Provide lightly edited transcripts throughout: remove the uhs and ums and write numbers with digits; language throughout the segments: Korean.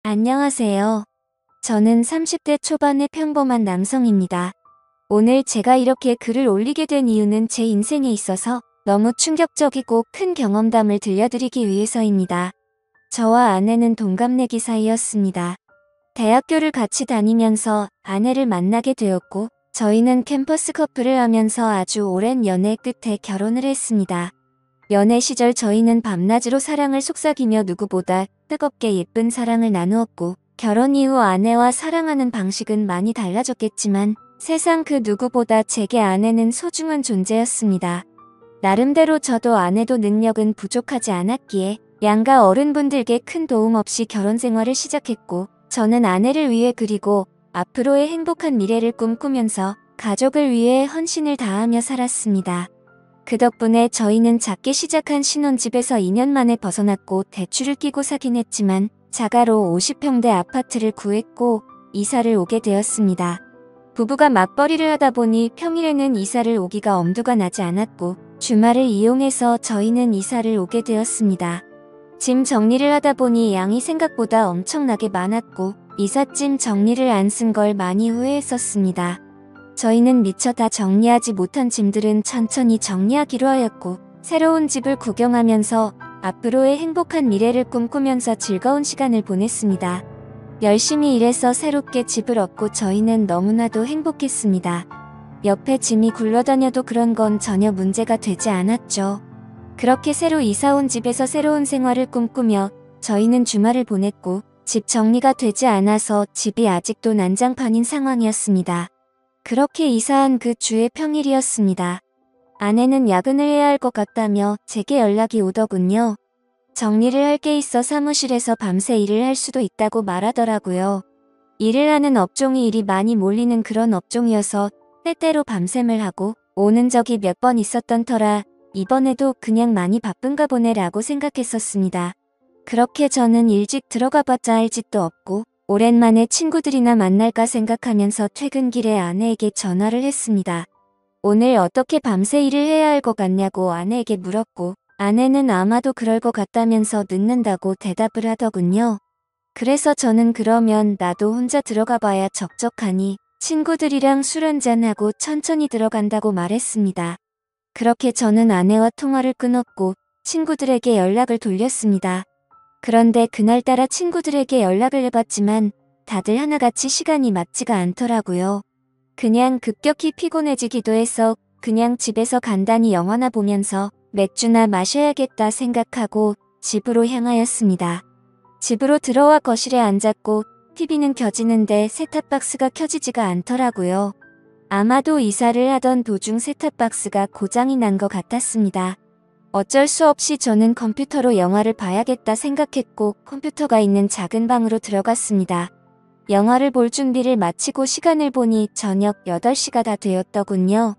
안녕하세요. 저는 30대 초반의 평범한 남성입니다. 오늘 제가 이렇게 글을 올리게 된 이유는 제 인생에 있어서 너무 충격적이고 큰 경험담을 들려드리기 위해서입니다. 저와 아내는 동갑내기 사이였습니다. 대학교를 같이 다니면서 아내를 만나게 되었고, 저희는 캠퍼스 커플을 하면서 아주 오랜 연애 끝에 결혼을 했습니다. 연애 시절 저희는 밤낮으로 사랑을 속삭이며 누구보다 뜨겁게 예쁜 사랑을 나누었고, 결혼 이후 아내와 사랑하는 방식은 많이 달라졌겠지만 세상 그 누구보다 제게 아내는 소중한 존재였습니다. 나름대로 저도 아내도 능력은 부족하지 않았기에 양가 어른분들께 큰 도움 없이 결혼 생활을 시작했고, 저는 아내를 위해 그리고 앞으로의 행복한 미래를 꿈꾸면서 가족을 위해 헌신을 다하며 살았습니다. 그 덕분에 저희는 작게 시작한 신혼집에서 2년 만에 벗어났고 대출을 끼고 사긴 했지만 자가로 50평대 아파트를 구했고 이사를 오게 되었습니다. 부부가 맞벌이를 하다 보니 평일에는 이사를 오기가 엄두가 나지 않았고 주말을 이용해서 저희는 이사를 오게 되었습니다. 짐 정리를 하다 보니 양이 생각보다 엄청나게 많았고 이삿짐 정리를 안 쓴 걸 많이 후회했었습니다. 저희는 미처 다 정리하지 못한 짐들은 천천히 정리하기로 하였고 새로운 집을 구경하면서 앞으로의 행복한 미래를 꿈꾸면서 즐거운 시간을 보냈습니다. 열심히 일해서 새롭게 집을 얻고 저희는 너무나도 행복했습니다. 옆에 짐이 굴러다녀도 그런 건 전혀 문제가 되지 않았죠. 그렇게 새로 이사온 집에서 새로운 생활을 꿈꾸며 저희는 주말을 보냈고 집 정리가 되지 않아서 집이 아직도 난장판인 상황이었습니다. 그렇게 이사한 그 주의 평일이었습니다. 아내는 야근을 해야 할 것 같다며 제게 연락이 오더군요. 정리를 할 게 있어 사무실에서 밤새 일을 할 수도 있다고 말하더라고요. 일을 하는 업종이 일이 많이 몰리는 그런 업종이어서 때때로 밤샘을 하고 오는 적이 몇 번 있었던 터라 이번에도 그냥 많이 바쁜가 보네라고 생각했었습니다. 그렇게 저는 일찍 들어가봤자 할 짓도 없고 오랜만에 친구들이나 만날까 생각하면서 퇴근길에 아내에게 전화를 했습니다. 오늘 어떻게 밤새 일을 해야 할 것 같냐고 아내에게 물었고 아내는 아마도 그럴 것 같다면서 늦는다고 대답을 하더군요. 그래서 저는 그러면 나도 혼자 들어가 봐야 적적하니 친구들이랑 술 한잔하고 천천히 들어간다고 말했습니다. 그렇게 저는 아내와 통화를 끊었고 친구들에게 연락을 돌렸습니다. 그런데 그날따라 친구들에게 연락을 해봤지만 다들 하나같이 시간이 맞지가 않더라고요. 그냥 급격히 피곤해지기도 해서 그냥 집에서 간단히 영화나 보면서 맥주나 마셔야겠다 생각하고 집으로 향하였습니다. 집으로 들어와 거실에 앉았고 TV는 켜지는데 셋탑박스가 켜지지가 않더라고요. 아마도 이사를 하던 도중 셋탑박스가 고장이 난 것 같았습니다. 어쩔 수 없이 저는 컴퓨터로 영화를 봐야겠다 생각했고 컴퓨터가 있는 작은 방으로 들어갔습니다. 영화를 볼 준비를 마치고 시간을 보니 저녁 8시가 다 되었더군요.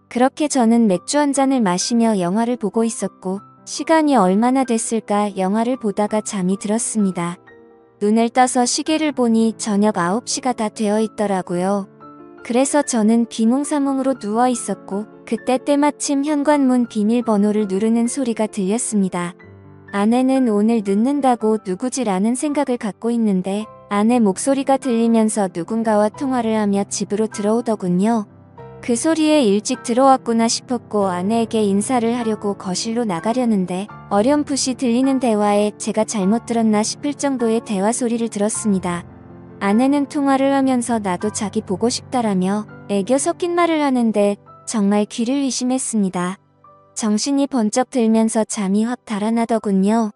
그렇게 저는 맥주 한 잔을 마시며 영화를 보고 있었고 시간이 얼마나 됐을까 영화를 보다가 잠이 들었습니다. 눈을 떠서 시계를 보니 저녁 9시가 다 되어 있더라고요. 그래서 저는 비몽사몽으로 누워 있었고 그때 때마침 현관문 비밀번호를 누르는 소리가 들렸습니다. 아내는 오늘 늦는다고 누구지라는 생각을 갖고 있는데 아내 목소리가 들리면서 누군가와 통화를 하며 집으로 들어오더군요. 그 소리에 일찍 들어왔구나 싶었고 아내에게 인사를 하려고 거실로 나가려는데 어렴풋이 들리는 대화에 제가 잘못 들었나 싶을 정도의 대화 소리를 들었습니다. 아내는 통화를 하면서 나도 자기 보고 싶다라며 애교 섞인 말을 하는데 정말 귀를 의심했습니다. 정신이 번쩍 들면서 잠이 확 달아나더군요.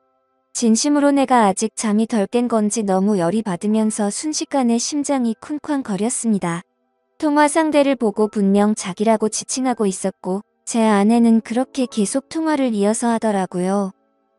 진심으로 내가 아직 잠이 덜 깬 건지 너무 열이 받으면서 순식간에 심장이 쿵쾅거렸습니다. 통화 상대를 보고 분명 자기라고 지칭하고 있었고 제 아내는 그렇게 계속 통화를 이어서 하더라고요.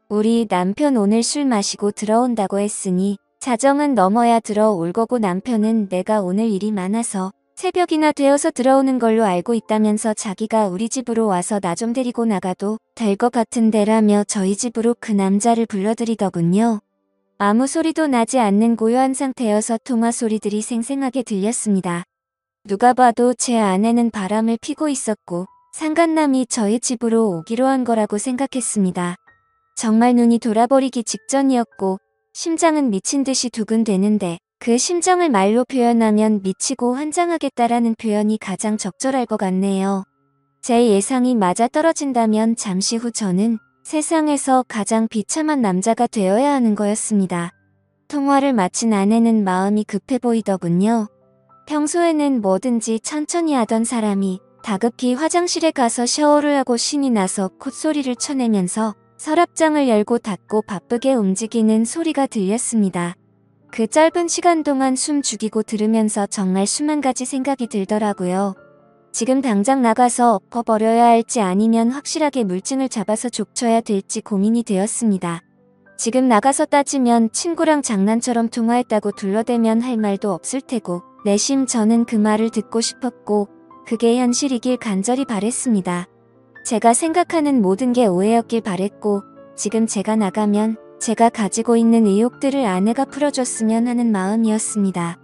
우리 남편 오늘 술 마시고 들어온다고 했으니 자정은 넘어야 들어올 거고 남편은 내가 오늘 일이 많아서 새벽이나 되어서 들어오는 걸로 알고 있다면서 자기가 우리 집으로 와서 나 좀 데리고 나가도 될 것 같은데라며 저희 집으로 그 남자를 불러들이더군요. 아무 소리도 나지 않는 고요한 상태여서 통화 소리들이 생생하게 들렸습니다. 누가 봐도 제 아내는 바람을 피고 있었고 상간남이 저희 집으로 오기로 한 거라고 생각했습니다. 정말 눈이 돌아버리기 직전이었고 심장은 미친 듯이 두근대는데 그 심정을 말로 표현하면 미치고 환장하겠다라는 표현이 가장 적절할 것 같네요. 제 예상이 맞아 떨어진다면 잠시 후 저는 세상에서 가장 비참한 남자가 되어야 하는 거였습니다. 통화를 마친 아내는 마음이 급해 보이더군요. 평소에는 뭐든지 천천히 하던 사람이 다급히 화장실에 가서 샤워를 하고 신이 나서 콧소리를 쳐내면서 서랍장을 열고 닫고 바쁘게 움직이는 소리가 들렸습니다. 그 짧은 시간 동안 숨 죽이고 들으면서 정말 수만 가지 생각이 들더라고요. 지금 당장 나가서 엎어버려야 할지 아니면 확실하게 물증을 잡아서 족쳐야 될지 고민이 되었습니다. 지금 나가서 따지면 친구랑 장난처럼 통화했다고 둘러대면 할 말도 없을 테고 내심 저는 그 말을 듣고 싶었고 그게 현실이길 간절히 바랬습니다. 제가 생각하는 모든 게 오해였길 바랬고 지금 제가 나가면 제가 가지고 있는 의혹들을 아내가 풀어줬으면 하는 마음이었습니다.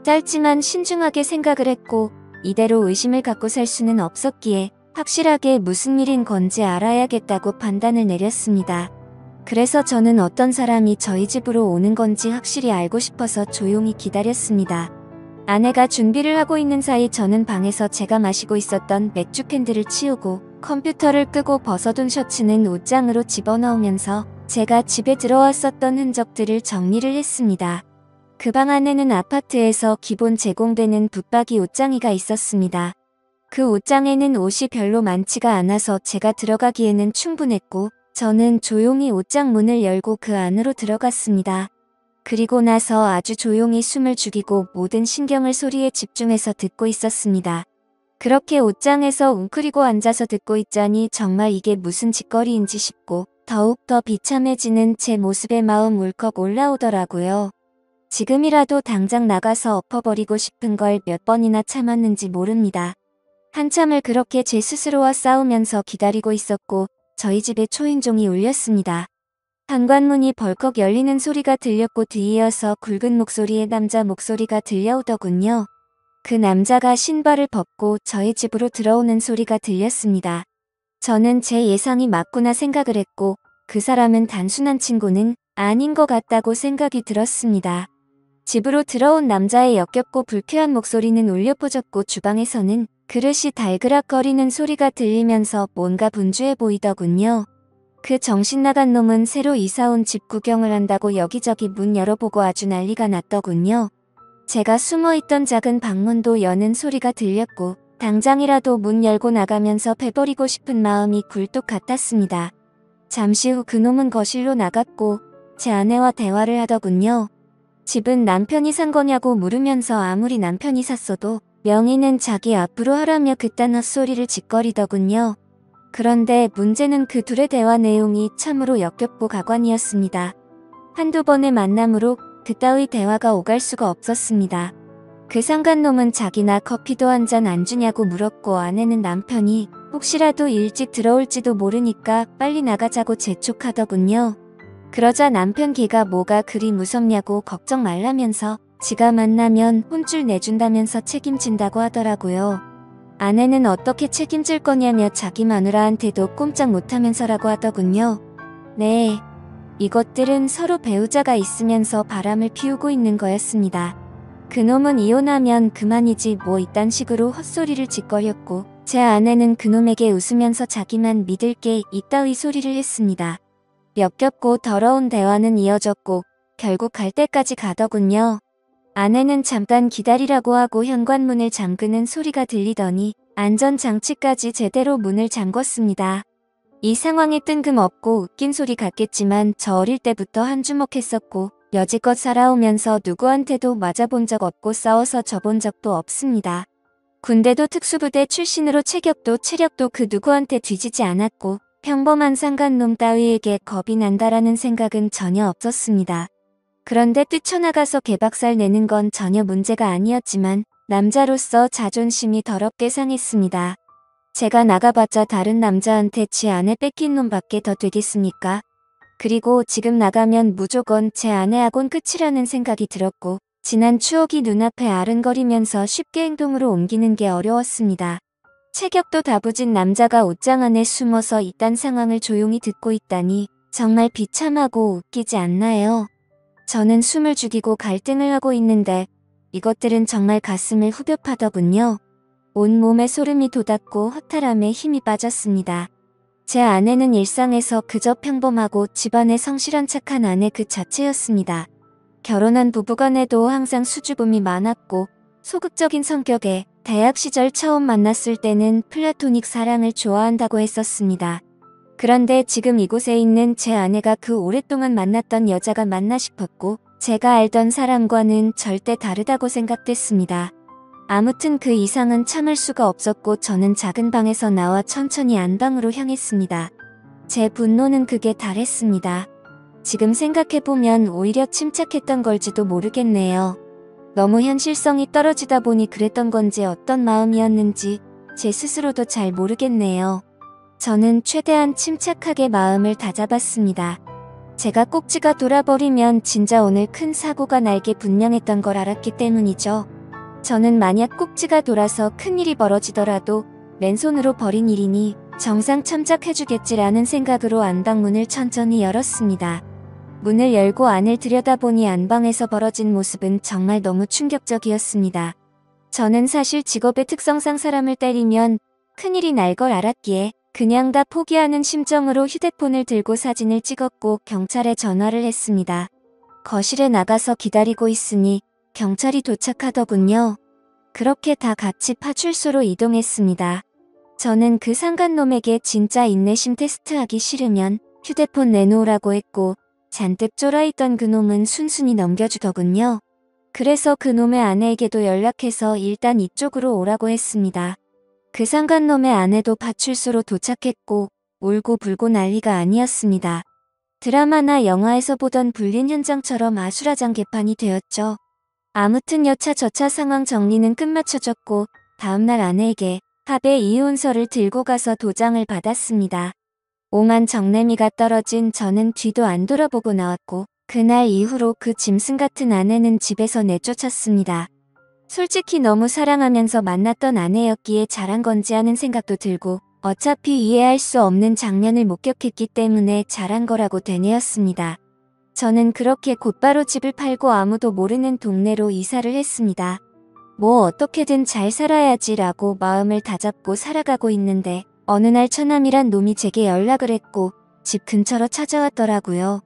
짧지만 신중하게 생각을 했고 이대로 의심을 갖고 살 수는 없었기에 확실하게 무슨 일인 건지 알아야겠다고 판단을 내렸습니다. 그래서 저는 어떤 사람이 저희 집으로 오는 건지 확실히 알고 싶어서 조용히 기다렸습니다. 아내가 준비를 하고 있는 사이 저는 방에서 제가 마시고 있었던 맥주 캔들을 치우고 컴퓨터를 끄고 벗어둔 셔츠는 옷장으로 집어넣으면서 제가 집에 들어왔었던 흔적들을 정리를 했습니다. 그 방 안에는 아파트에서 기본 제공되는 붙박이 옷장이가 있었습니다. 그 옷장에는 옷이 별로 많지가 않아서 제가 들어가기에는 충분했고 저는 조용히 옷장 문을 열고 그 안으로 들어갔습니다. 그리고 나서 아주 조용히 숨을 죽이고 모든 신경을 소리에 집중해서 듣고 있었습니다. 그렇게 옷장에서 웅크리고 앉아서 듣고 있자니 정말 이게 무슨 짓거리인지 싶고 더욱 더 비참해지는 제 모습에 마음 울컥 올라오더라고요. 지금이라도 당장 나가서 엎어버리고 싶은 걸 몇 번이나 참았는지 모릅니다. 한참을 그렇게 제 스스로와 싸우면서 기다리고 있었고 저희 집에 초인종이 울렸습니다. 현관문이 벌컥 열리는 소리가 들렸고 뒤이어서 굵은 목소리의 남자 목소리가 들려오더군요. 그 남자가 신발을 벗고 저희 집으로 들어오는 소리가 들렸습니다. 저는 제 예상이 맞구나 생각을 했고 그 사람은 단순한 친구는 아닌 것 같다고 생각이 들었습니다. 집으로 들어온 남자의 역겹고 불쾌한 목소리는 울려 퍼졌고 주방에서는 그릇이 달그락거리는 소리가 들리면서 뭔가 분주해 보이더군요. 그 정신나간 놈은 새로 이사온 집 구경을 한다고 여기저기 문 열어보고 아주 난리가 났더군요. 제가 숨어있던 작은 방문도 여는 소리가 들렸고 당장이라도 문 열고 나가면서 패버리고 싶은 마음이 굴뚝 같았습니다. 잠시 후 그놈은 거실로 나갔고 제 아내와 대화를 하더군요. 집은 남편이 산 거냐고 물으면서 아무리 남편이 샀어도 명의는 자기 앞으로 하라며 그딴 헛소리를 짓거리더군요. 그런데 문제는 그 둘의 대화 내용이 참으로 역겹고 가관이었습니다. 한두 번의 만남으로 그따위 대화가 오갈 수가 없었습니다. 그 상간놈은 자기나 커피도 한 잔 안 주냐고 물었고 아내는 남편이 혹시라도 일찍 들어올지도 모르니까 빨리 나가자고 재촉하더군요. 그러자 남편 걔가 뭐가 그리 무섭냐고 걱정 말라면서 지가 만나면 혼쭐 내준다면서 책임진다고 하더라고요. 아내는 어떻게 책임질 거냐며 자기 마누라한테도 꼼짝 못하면서라고 하더군요. 네, 이것들은 서로 배우자가 있으면서 바람을 피우고 있는 거였습니다. 그놈은 이혼하면 그만이지 뭐 이딴 식으로 헛소리를 짓거렸고 제 아내는 그놈에게 웃으면서 자기만 믿을 게 이따위 소리를 했습니다. 역겹고 더러운 대화는 이어졌고 결국 갈 때까지 가더군요. 아내는 잠깐 기다리라고 하고 현관문을 잠그는 소리가 들리더니 안전장치까지 제대로 문을 잠궜습니다. 이 상황에 뜬금없고 웃긴 소리 같겠지만 저 어릴 때부터 한주먹했었고 여지껏 살아오면서 누구한테도 맞아본 적 없고 싸워서 져본 적도 없습니다. 군대도 특수부대 출신으로 체격도 체력도 그 누구한테 뒤지지 않았고 평범한 상간놈 따위에게 겁이 난다라는 생각은 전혀 없었습니다. 그런데 뛰쳐나가서 개박살 내는 건 전혀 문제가 아니었지만 남자로서 자존심이 더럽게 상했습니다. 제가 나가봤자 다른 남자한테 지 아내 뺏긴 놈밖에 더 되겠습니까? 그리고 지금 나가면 무조건 제 아내하곤 끝이라는 생각이 들었고 지난 추억이 눈앞에 아른거리면서 쉽게 행동으로 옮기는 게 어려웠습니다. 체격도 다부진 남자가 옷장 안에 숨어서 이딴 상황을 조용히 듣고 있다니 정말 비참하고 웃기지 않나요? 저는 숨을 죽이고 갈등을 하고 있는데 이것들은 정말 가슴을 후벼 파더군요. 온몸에 소름이 돋았고 허탈함에 힘이 빠졌습니다. 제 아내는 일상에서 그저 평범하고 집안에 성실한 착한 아내 그 자체였습니다. 결혼한 부부간에도 항상 수줍음이 많았고 소극적인 성격에 대학 시절 처음 만났을 때는 플라토닉 사랑을 좋아한다고 했었습니다. 그런데 지금 이곳에 있는 제 아내가 그 오랫동안 만났던 여자가 맞나 싶었고 제가 알던 사람과는 절대 다르다고 생각됐습니다. 아무튼 그 이상은 참을 수가 없었고 저는 작은 방에서 나와 천천히 안방으로 향했습니다. 제 분노는 극에 달했습니다. 지금 생각해보면 오히려 침착했던 걸지도 모르겠네요. 너무 현실성이 떨어지다 보니 그랬던 건지 어떤 마음이었는지 제 스스로도 잘 모르겠네요. 저는 최대한 침착하게 마음을 다잡았습니다. 제가 꼭지가 돌아버리면 진짜 오늘 큰 사고가 날 게 분명했던 걸 알았기 때문이죠. 저는 만약 꼭지가 돌아서 큰일이 벌어지더라도 맨손으로 벌인 일이니 정상 참작해주겠지라는 생각으로 안방문을 천천히 열었습니다. 문을 열고 안을 들여다보니 안방에서 벌어진 모습은 정말 너무 충격적이었습니다. 저는 사실 직업의 특성상 사람을 때리면 큰일이 날 걸 알았기에 그냥 다 포기하는 심정으로 휴대폰을 들고 사진을 찍었고 경찰에 전화를 했습니다. 거실에 나가서 기다리고 있으니 경찰이 도착하더군요. 그렇게 다 같이 파출소로 이동했습니다. 저는 그 상간놈에게 진짜 인내심 테스트하기 싫으면 휴대폰 내놓으라고 했고 잔뜩 쫄아있던 그놈은 순순히 넘겨주더군요. 그래서 그놈의 아내에게도 연락해서 일단 이쪽으로 오라고 했습니다. 그 상간놈의 아내도 파출소로 도착했고 울고 불고 난리가 아니었습니다. 드라마나 영화에서 보던 불린 현장처럼 아수라장개판이 되었죠. 아무튼 여차저차 상황 정리는 끝마쳐졌고 다음날 아내에게 합의 이혼서를 들고 가서 도장을 받았습니다. 오만 정내미가 떨어진 저는 뒤도 안 돌아보고 나왔고 그날 이후로 그 짐승 같은 아내는 집에서 내쫓았습니다. 솔직히 너무 사랑하면서 만났던 아내였기에 잘한 건지 하는 생각도 들고 어차피 이해할 수 없는 장면을 목격했기 때문에 잘한 거라고 되뇌었습니다. 저는 그렇게 곧바로 집을 팔고 아무도 모르는 동네로 이사를 했습니다. 뭐 어떻게든 잘 살아야지라고 마음을 다잡고 살아가고 있는데 어느 날 처남이란 놈이 제게 연락을 했고 집 근처로 찾아왔더라고요.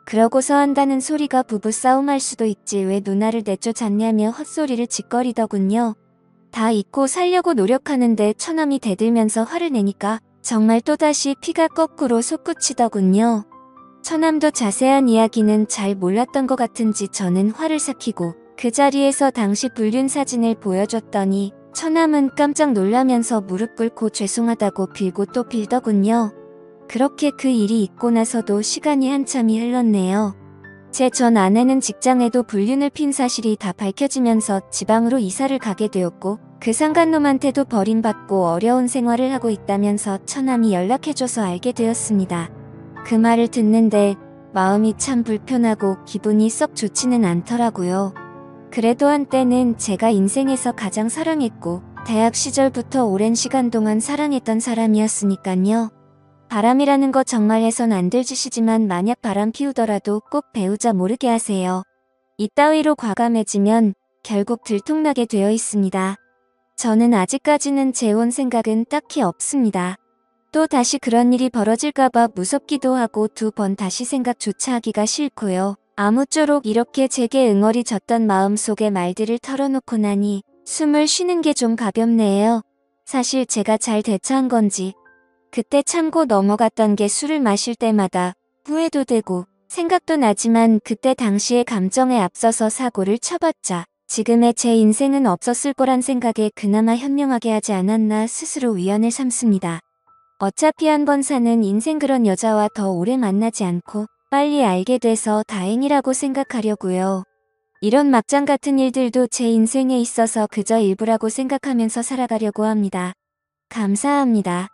그러고서 한다는 소리가 부부싸움할 수도 있지 왜 누나를 내쫓았냐며 헛소리를 짓거리더군요. 다 잊고 살려고 노력하는데 처남이 대들면서 화를 내니까 정말 또다시 피가 거꾸로 솟구치더군요. 처남도 자세한 이야기는 잘 몰랐던 것 같은지 저는 화를 삭히고 그 자리에서 당시 불륜 사진을 보여줬더니 처남은 깜짝 놀라면서 무릎 꿇고 죄송하다고 빌고 또 빌더군요. 그렇게 그 일이 있고 나서도 시간이 한참이 흘렀네요. 제 전 아내는 직장에도 불륜을 핀 사실이 다 밝혀지면서 지방으로 이사를 가게 되었고 그 상간놈한테도 버림받고 어려운 생활을 하고 있다면서 처남이 연락해줘서 알게 되었습니다. 그 말을 듣는데 마음이 참 불편하고 기분이 썩 좋지는 않더라고요. 그래도 한때는 제가 인생에서 가장 사랑했고 대학 시절부터 오랜 시간 동안 사랑했던 사람이었으니깐요. 바람이라는 거 정말 해선 안 될 짓이지만 만약 바람 피우더라도 꼭 배우자 모르게 하세요. 이따위로 과감해지면 결국 들통나게 되어 있습니다. 저는 아직까지는 재혼 생각은 딱히 없습니다. 또 다시 그런 일이 벌어질까봐 무섭기도 하고 두 번 다시 생각조차 하기가 싫고요. 아무쪼록 이렇게 제게 응어리 졌던 마음속의 말들을 털어놓고 나니 숨을 쉬는 게 좀 가볍네요. 사실 제가 잘 대처한 건지 그때 참고 넘어갔던 게 술을 마실 때마다 후회도 되고 생각도 나지만 그때 당시의 감정에 앞서서 사고를 쳐봤자 지금의 제 인생은 없었을 거란 생각에 그나마 현명하게 하지 않았나 스스로 위안을 삼습니다. 어차피 한 번 사는 인생 그런 여자와 더 오래 만나지 않고 빨리 알게 돼서 다행이라고 생각하려고요. 이런 막장 같은 일들도 제 인생에 있어서 그저 일부라고 생각하면서 살아가려고 합니다. 감사합니다.